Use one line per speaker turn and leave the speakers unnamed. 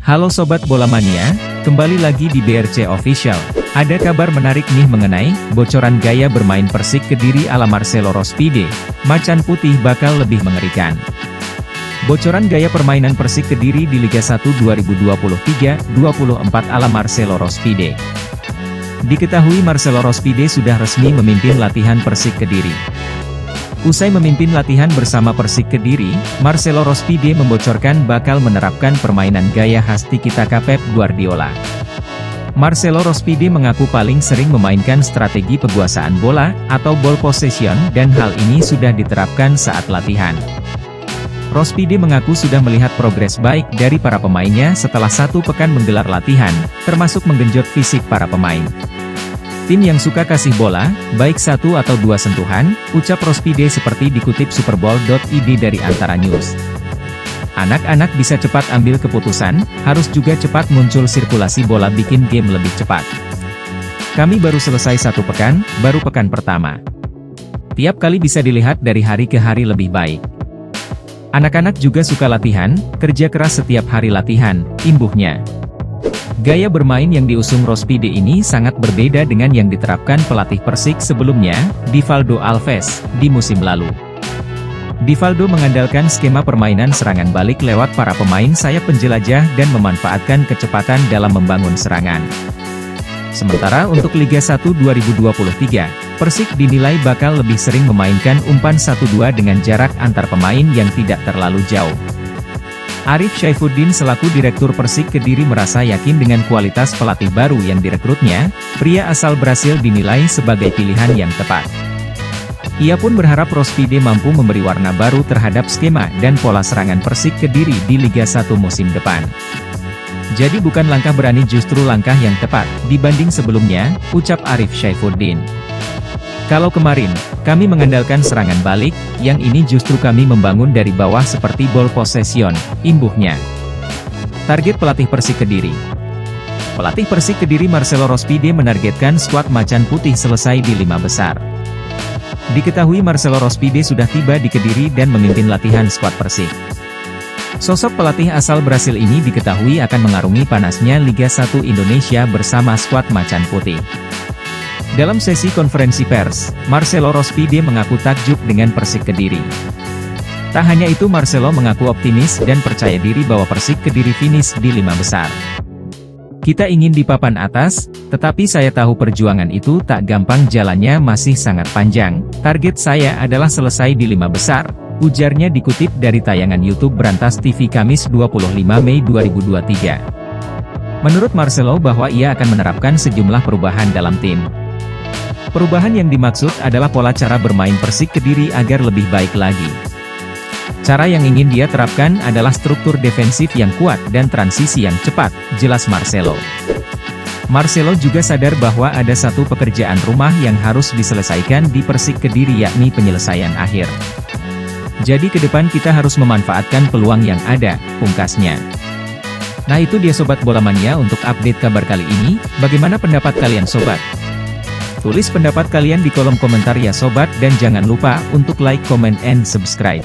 Halo Sobat Bola Mania, kembali lagi di BRC Official. Ada kabar menarik nih mengenai bocoran gaya bermain Persik Kediri ala Marcelo Rospide. Macan putih bakal lebih mengerikan. Bocoran gaya permainan Persik Kediri di Liga 1 2023-24 ala Marcelo Rospide. Diketahui Marcelo Rospide sudah resmi memimpin latihan Persik Kediri. Usai memimpin latihan bersama Persik Kediri, Marcelo Rospide membocorkan bakal menerapkan permainan gaya khas tiki-taka Pep Guardiola. Marcelo Rospide mengaku paling sering memainkan strategi penguasaan bola, atau ball possession, dan hal ini sudah diterapkan saat latihan. Rospide mengaku sudah melihat progres baik dari para pemainnya setelah 1 pekan menggelar latihan, termasuk menggenjot fisik para pemain. Tim yang suka kasih bola, baik 1 atau 2 sentuhan, ucap Rospide seperti dikutip Superbowl.id dari Antara News. Anak-anak bisa cepat ambil keputusan, harus juga cepat muncul sirkulasi bola bikin game lebih cepat. Kami baru selesai 1 pekan, baru pekan pertama. Tiap kali bisa dilihat dari hari ke hari lebih baik. Anak-anak juga suka latihan, kerja keras setiap hari latihan, imbuhnya. Gaya bermain yang diusung Rospide ini sangat berbeda dengan yang diterapkan pelatih Persik sebelumnya, Divaldo Alves, di musim lalu. Divaldo mengandalkan skema permainan serangan balik lewat para pemain sayap penjelajah dan memanfaatkan kecepatan dalam membangun serangan. Sementara untuk Liga 1 2023, Persik dinilai bakal lebih sering memainkan umpan 1-2 dengan jarak antar pemain yang tidak terlalu jauh. Arif Syaifuddin selaku Direktur Persik Kediri merasa yakin dengan kualitas pelatih baru yang direkrutnya, pria asal Brasil dinilai sebagai pilihan yang tepat. Ia pun berharap Rospide mampu memberi warna baru terhadap skema dan pola serangan Persik Kediri di Liga 1 musim depan. Jadi bukan langkah berani, justru langkah yang tepat, dibanding sebelumnya, ucap Arif Syaifuddin. Kalau kemarin, kami mengandalkan serangan balik, yang ini justru kami membangun dari bawah seperti ball possession, imbuhnya. Target pelatih Persik Kediri. Pelatih Persik Kediri Marcelo Rospide menargetkan skuad Macan Putih selesai di 5 besar. Diketahui Marcelo Rospide sudah tiba di Kediri dan memimpin latihan skuad Persik. Sosok pelatih asal Brasil ini diketahui akan mengarungi panasnya Liga 1 Indonesia bersama skuad Macan Putih. Dalam sesi konferensi pers, Marcelo Rospide mengaku takjub dengan Persik Kediri. Tak hanya itu, Marcelo mengaku optimis dan percaya diri bahwa Persik Kediri finish di 5 besar. Kita ingin di papan atas, tetapi saya tahu perjuangan itu tak gampang, jalannya masih sangat panjang. Target saya adalah selesai di 5 besar, ujarnya dikutip dari tayangan YouTube Brantas TV Kamis 25 Mei 2023. Menurut Marcelo bahwa ia akan menerapkan sejumlah perubahan dalam tim. Perubahan yang dimaksud adalah pola cara bermain Persik Kediri agar lebih baik lagi. Cara yang ingin dia terapkan adalah struktur defensif yang kuat dan transisi yang cepat, jelas Marcelo. Marcelo juga sadar bahwa ada satu pekerjaan rumah yang harus diselesaikan di Persik Kediri, yakni penyelesaian akhir. Jadi ke depan kita harus memanfaatkan peluang yang ada, pungkasnya. Nah itu dia Sobat Bola Mania untuk update kabar kali ini. Bagaimana pendapat kalian Sobat? Tulis pendapat kalian di kolom komentar ya Sobat, dan jangan lupa untuk like, comment, and subscribe.